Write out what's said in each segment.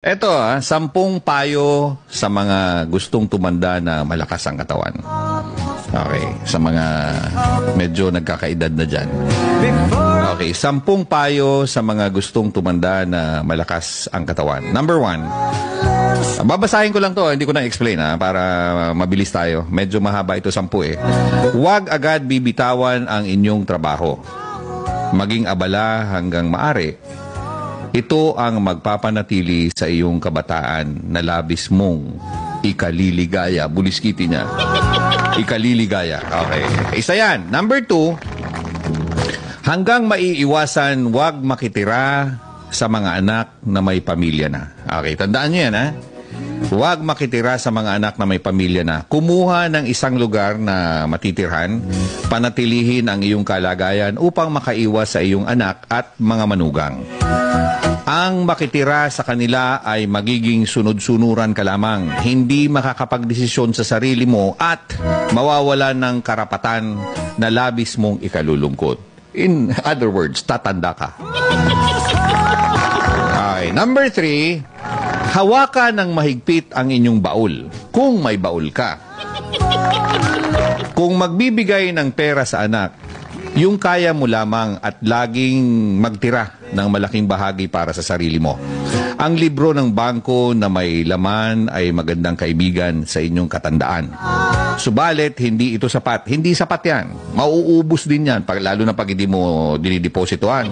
Eto, 10 payo sa mga gustong tumanda na malakas ang katawan. Okay, sa mga medyo nagkakaedad na dyan. Okay, 10 payo sa mga gustong tumanda na malakas ang katawan. Number 1, babasahin ko lang to, hindi ko na explain para mabilis tayo. Medyo mahaba ito 10 eh. Huwag agad bibitawan ang inyong trabaho. Maging abala hanggang maaari. Ito ang magpapanatili sa iyong kabataan na labis mong ikaliligaya. Buliskiti niya. Ikaliligaya. Okay. Isa yan. Number 2, hanggang maiiwasan, huwag makitira sa mga anak na may pamilya na. Okay, tandaan niyo yan, ha? Huwag makitira sa mga anak na may pamilya na. Kumuha ng isang lugar na matitirhan, panatilihin ang iyong kalagayan upang makaiwas sa iyong anak at mga manugang. Ang makitira sa kanila ay magiging sunod-sunuran ka lamang, hindi makakapagdesisyon sa sarili mo at mawawala ng karapatan na labis mong ikalulungkot. In other words, tatanda ka. Okay. Number 3, hawakan ng mahigpit ang inyong baul, kung may baul ka. Kung magbibigay ng pera sa anak, yung kaya mo lamang at laging magtira ng malaking bahagi para sa sarili mo. Ang libro ng bangko na may laman ay magandang kaibigan sa inyong katandaan. Subalit, hindi ito sapat. Hindi sapat yan. Mauubos din yan, lalo na pag hindi mo dinidepositoan.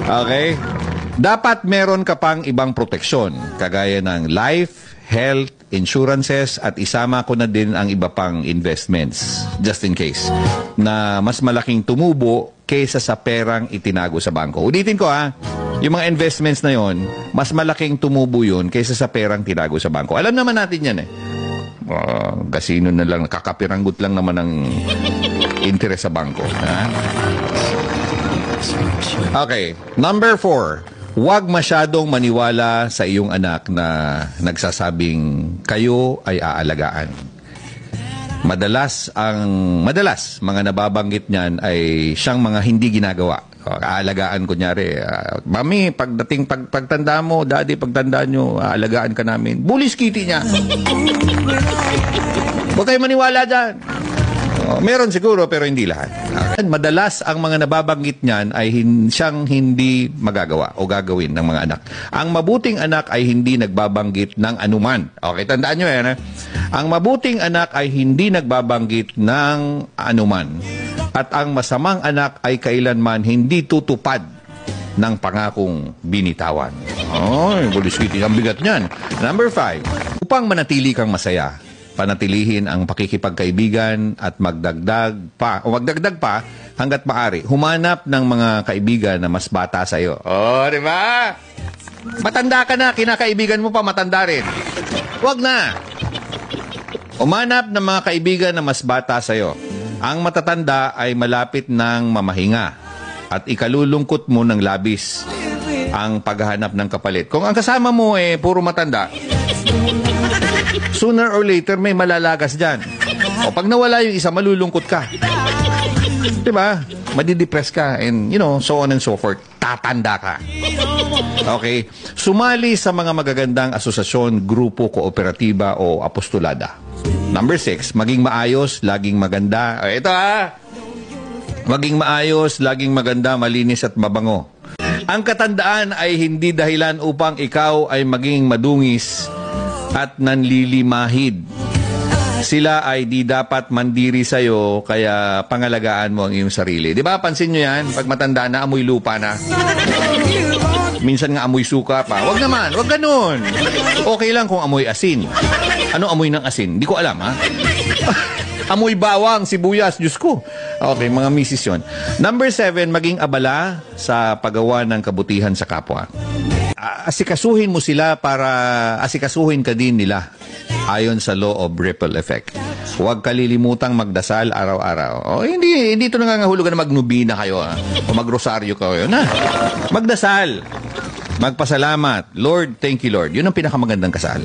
Okay? Dapat meron ka pang ibang proteksyon, kagaya ng life, health, insurances, at isama ko na din ang iba pang investments, just in case, na mas malaking tumubo kaysa sa perang itinago sa bangko. Ulitin ko yung mga investments na yon, mas malaking tumubo yun kaysa sa perang tinago sa bangko. Alam naman natin yan eh. Kasino na lang, kakapiranggut lang naman ang interest sa bangko. Okay, number 4. Huwag masyadong maniwala sa iyong anak na nagsasabing kayo ay aalagaan. Madalas mga nababanggit niyan ay siyang mga hindi ginagawa. Aalagaan kunyari, mami, pagtanda mo, daddy, pagtanda nyo, aalagaan ka namin. Buliskiti niya. Huwag kayo maniwala dyan. Meron siguro pero hindi lahat. Madalas ang mga nababanggit niyan ay siyang hindi magagawa o gagawin ng mga anak. Ang mabuting anak ay hindi nagbabanggit ng anuman. Okay, tandaan nyo yan. Ang mabuting anak ay hindi nagbabanggit ng anuman. At ang masamang anak ay kailanman hindi tutupad ng pangakong binitawan. Buliskiti, ang bigat niyan. Number 5, upang manatili kang masaya, panatilihin ang pakikipagkaibigan at magdagdag pa hanggat maaari. Humanap ng mga kaibigan na mas bata sa iyo. Di ba? Matanda ka na, kinakaibigan mo pa matanda rin. Huwag na. Humanap ng mga kaibigan na mas bata sa iyo. Ang matatanda ay malapit ng mamahinga at ikalulungkot mo ng labis ang paghahanap ng kapalit. Kung ang kasama mo puro matanda, sooner or later may malalagas dyan. O pag nawala yung isa, malulungkot ka. Diba? Madidepress ka and so on and so forth. Tatanda ka. Okay? Sumali sa mga magagandang asosasyon, grupo, kooperatiba o apostolada. Number 6, maging maayos, laging maganda. Ito maging maayos, laging maganda, malinis at mabango. Ang katandaan ay hindi dahilan upang ikaw ay maging madungis at nanlilimahid. Sila ay di dapat mandiri sa'yo, kaya pangalagaan mo ang iyong sarili. Di ba? Pansin nyo yan? Pag matanda na, amoy lupa na. Minsan nga amoy suka pa. Wag naman, wag ganun. Okay lang kung amoy asin. Ano amoy ng asin? Di ko alam, amoy bawang, sibuyas, Diyos ko. Okay, mga misis yun. Number 7, maging abala sa paggawa ng kabutihan sa kapwa. Asikasuhin mo sila para asikasuhin ka din nila ayon sa law of ripple effect. Huwag kalilimutang magdasal araw-araw. Hindi ito nangangahulugan na magnubina kayo o magrosaryo kayo na. Magdasal. Magpasalamat. Lord, thank you Lord. Yun ang pinakamagandang dasal.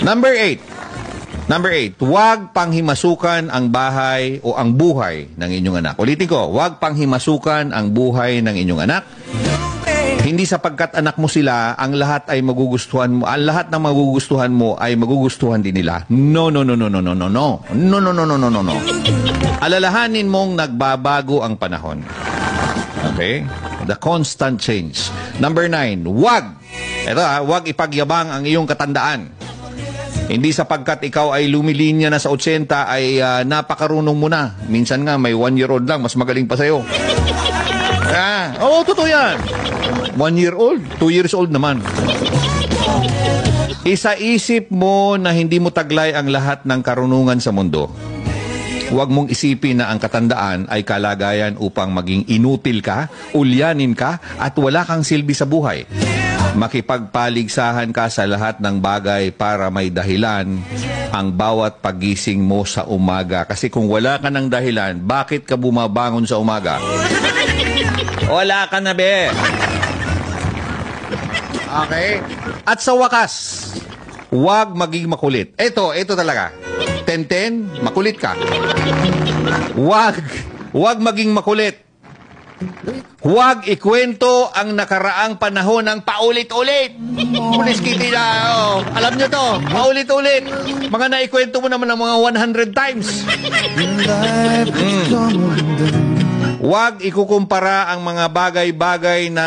Number 8. Number 8, huwag panghimasukan ang bahay o ang buhay ng inyong anak. Ulitin ko, huwag panghimasukan ang buhay ng inyong anak. Hindi sapagkat anak mo sila, ang lahat ay magugustuhan mo, ang lahat ng magugustuhan mo ay magugustuhan din nila. No, no, no, no, no, no, no, no. No, no, no, no, no, no, no. Alalahanin mong nagbabago ang panahon. Okay? The constant change. Number 9, huwag. Ito huwag ipagyabang ang iyong katandaan. Hindi sapagkat ikaw ay lumilinya na sa 80 ay napakarunong mo na. Minsan nga may 1-year-old lang, mas magaling pa sa'yo. Totoo yan. 1-year-old, 2 years old naman. Isa-isip mo na hindi mo taglay ang lahat ng karunungan sa mundo. Huwag mong isipin na ang katandaan ay kalagayan upang maging inutil ka, ulyanin ka, at wala kang silbi sa buhay. Makipagpaligsahan ka sa lahat ng bagay para may dahilan ang bawat pagising mo sa umaga. Kasi kung wala ka ng dahilan, bakit ka bumabangon sa umaga? Wala ka na, be. Okay? At sa wakas, huwag maging makulit. Ito talaga. 10-10, makulit ka. Huwag maging makulit. Huwag ikwento ang nakaraang panahon ng paulit-ulit. Pulis Kitty na, alam nyo to, paulit-ulit. Mga naikwento mo naman ng mga 100 times. Huwag ikukumpara ang mga bagay-bagay na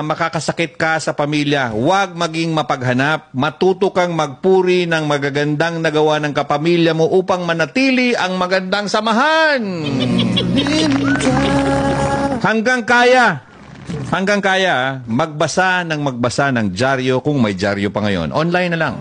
makakasakit ka sa pamilya. Huwag maging mapaghanap. Matuto kang magpuri ng magagandang nagawa ng kapamilya mo upang manatili ang magandang samahan. Hanggang kaya, magbasa ng dyaryo kung may dyaryo pa ngayon. Online na lang.